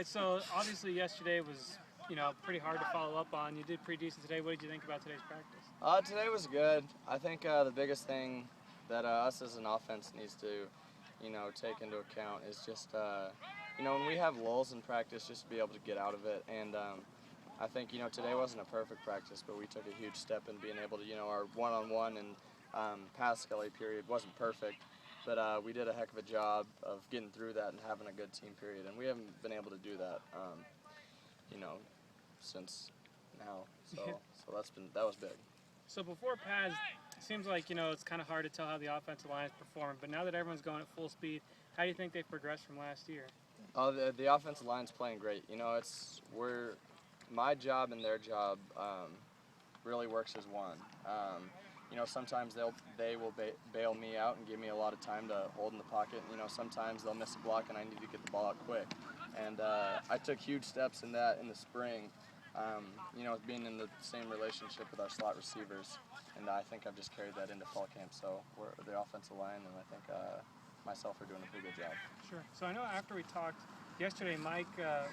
right, so obviously yesterday was, pretty hard to follow up on. You did pretty decent today. What did you think about today's practice? Today was good. I think the biggest thing that us as an offense needs to, take into account is just, when we have lulls in practice, just to be able to get out of it. And I think, today wasn't a perfect practice, but we took a huge step in being able to, our one-on-one and pass scully period wasn't perfect. But we did a heck of a job of getting through that and having a good team period. And we haven't been able to do that, since now. So that was big. So before pads, it seems like, it's kind of hard to tell how the offensive line is performing. But now that everyone's going at full speed, how do you think they've progressed from last year? Oh, the offensive line's playing great. My job and their job really works as one. Sometimes they will bail me out and give me a lot of time to hold in the pocket. Sometimes they'll miss a block and I need to get the ball out quick. And I took huge steps in that in the spring. Being in the same relationship with our slot receivers, and I think I've just carried that into fall camp. So we're the offensive line, and I think myself are doing a pretty good job. Sure. So I know after we talked yesterday, Mike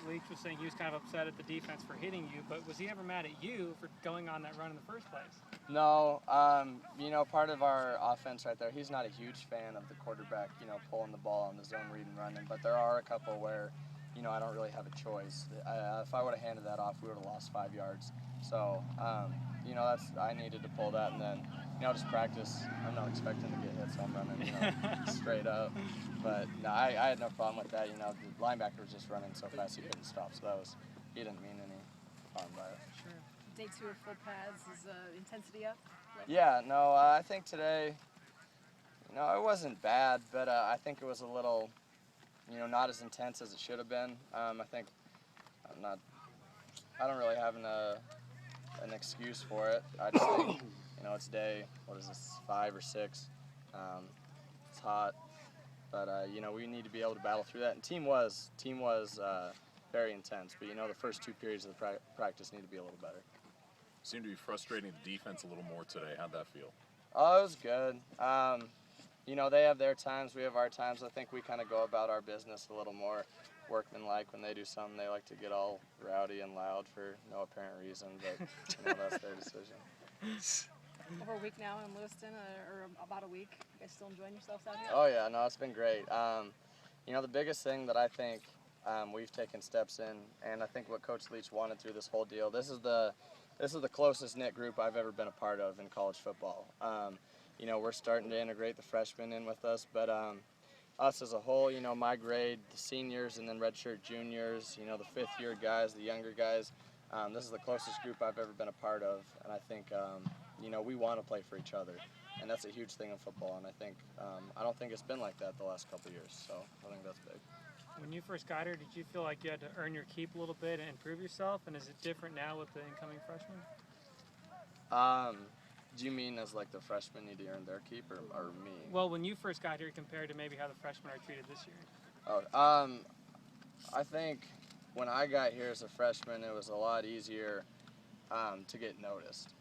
Leach was saying he was kind of upset at the defense for hitting you, but was he ever mad at you for going on that run in the first place? No. Part of our offense right there, he's not a huge fan of the quarterback, pulling the ball on the zone read and running, but there are a couple where I don't really have a choice. If I would have handed that off, we would have lost 5 yards. So, I needed to pull that, and then, just practice. I'm not expecting to get hit, so I'm running, straight up. But no, I had no problem with that. The linebacker was just running so fast he couldn't stop. So he didn't mean any harm by it. Sure. Day 2 of full pads, is intensity up? Yeah, no, I think today, it wasn't bad, but I think it was a little, not as intense as it should have been. I think I don't really have an excuse for it. I just think, it's day, 5 or 6. It's hot, but we need to be able to battle through that. And team was very intense, but the first 2 periods of the practice need to be a little better. Seemed to be frustrating the defense a little more today. How'd that feel? Oh, it was good. They have their times, we have our times. I think we kind of go about our business a little more workmanlike. When they do something, they like to get all rowdy and loud for no apparent reason, but that's their decision. Over a week now in Lewiston, or about a week. You guys still enjoying yourselves out here? Oh yeah, no, it's been great. The biggest thing that I think we've taken steps in, and I think what Coach Leach wanted through this whole deal, this is the closest knit group I've ever been a part of in college football. We're starting to integrate the freshmen in with us, but us as a whole, my grade, the seniors and then redshirt juniors, the 5th-year guys, the younger guys, this is the closest group I've ever been a part of, and I think, we want to play for each other, and that's a huge thing in football, and I think, I don't think it's been like that the last couple of years, so I think that's big. When you first got here, did you feel like you had to earn your keep a little bit and improve yourself, and is it different now with the incoming freshmen? Do you mean as like the freshmen need to earn their keep, or me? Well, when you first got here compared to maybe how the freshmen are treated this year. Oh, I think when I got here as a freshman, it was a lot easier to get noticed.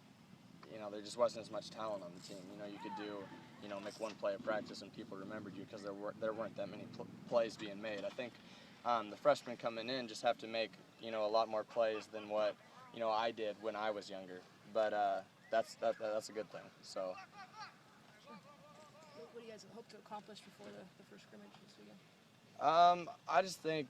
There just wasn't as much talent on the team. You could do, make one play of practice and people remembered you because there weren't that many plays being made. I think the freshmen coming in just have to make, a lot more plays than what, I did when I was younger. But that's a good thing. So. What do you guys hope to accomplish before the first scrimmage this weekend? I just think,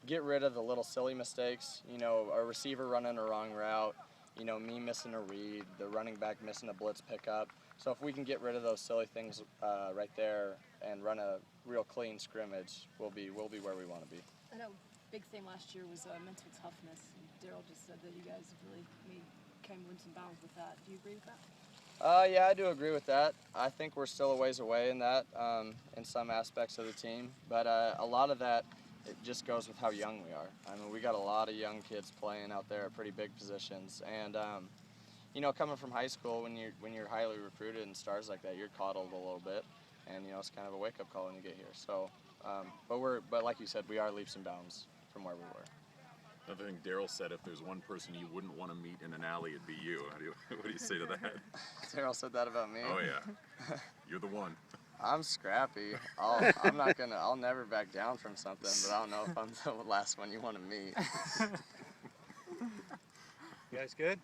get rid of the little silly mistakes. A receiver running a wrong route, me missing a read, the running back missing a blitz pickup. So if we can get rid of those silly things right there and run a real clean scrimmage, we'll be where we want to be. I know big thing last year was mental toughness. And Daryl just said that you guys really came wins and bounds with that. Do you agree with that? Yeah, I do agree with that. I think we're still a ways away in that, in some aspects of the team. But a lot of that, it just goes with how young we are. I mean, we got a lot of young kids playing out there at pretty big positions. And, coming from high school, when you're highly recruited and stars like that, you're coddled a little bit. And, it's kind of a wake-up call when you get here. So, but like you said, we are leaps and bounds from where we were. Another thing Daryl said, if there's one person you wouldn't want to meet in an alley, it'd be you. What do you say to that? Daryl said that about me? Oh, yeah. You're the one. I'm scrappy. I'll never back down from something, but I don't know if I'm the last one you want to meet. You guys good?